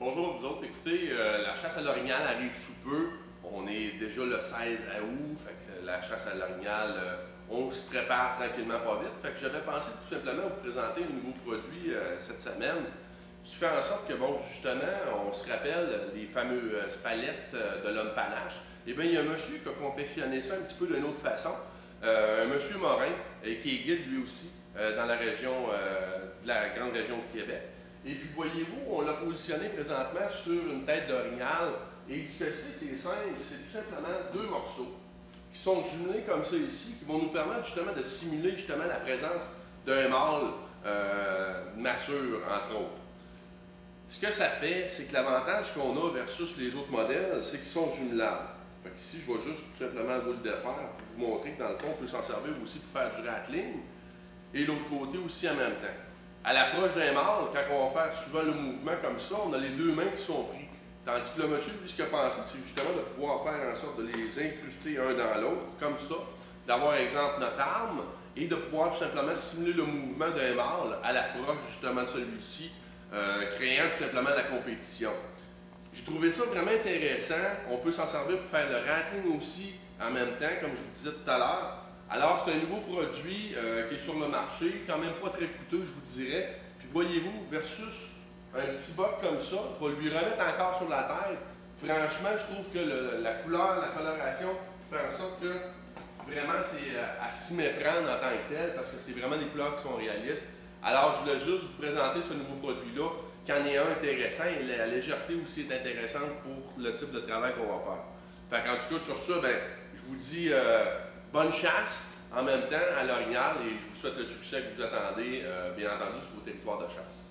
Bonjour à vous autres. Écoutez, la chasse à l'orignal arrive sous peu. On est déjà le 16 août, fait que la chasse à l'orignal, on se prépare tranquillement pas vite. Fait que j'avais pensé tout simplement vous présenter un nouveau produit cette semaine qui fait en sorte que, bon, justement, on se rappelle des fameuses palettes de l'homme panache. Eh bien, il y a un monsieur qui a confectionné ça un petit peu d'une autre façon. Un monsieur Morin, qui est guide lui aussi dans la région, de la grande région de Québec. Et puis, voyez-vous, on l'a positionné présentement sur une tête d'orignal. Et ce que c'est simple, c'est tout simplement deux morceaux qui sont jumelés comme ça ici, qui vont nous permettre justement de simuler justement la présence d'un mâle mature, entre autres. Ce que ça fait, c'est que l'avantage qu'on a versus les autres modèles, c'est qu'ils sont jumelables. Fait qu'ici, je vais juste tout simplement vous le défaire pour vous montrer que dans le fond, on peut s'en servir aussi pour faire du rattling. Et l'autre côté aussi en même temps. À l'approche d'un mâle, quand on va faire souvent le mouvement comme ça, on a les deux mains qui sont prises. Tandis que le monsieur, lui, ce qu'il a pensé, c'est justement de pouvoir faire en sorte de les incruster un dans l'autre, comme ça, d'avoir, exemple, notre arme, et de pouvoir tout simplement simuler le mouvement d'un mâle à l'approche justement de celui-ci, créant tout simplement la compétition. J'ai trouvé ça vraiment intéressant. On peut s'en servir pour faire le rattling aussi en même temps, comme je vous disais tout à l'heure. Alors, c'est un nouveau produit qui est sur le marché, quand même pas très coûteux, je vous dirais. Puis voyez-vous, versus un petit boc comme ça, pour lui remettre encore sur la tête, franchement, je trouve que la couleur, la coloration, fait en sorte que vraiment c'est à s'y méprendre en tant que tel, parce que c'est vraiment des couleurs qui sont réalistes. Alors, je voulais juste vous présenter ce nouveau produit-là, qui en est un intéressant, et la légèreté aussi est intéressante pour le type de travail qu'on va faire. Fait qu'en tout cas, sur ça, ben, je vous dis bonne chasse en même temps à l'orignal et je vous souhaite le succès que vous attendez, bien entendu, sur vos territoires de chasse.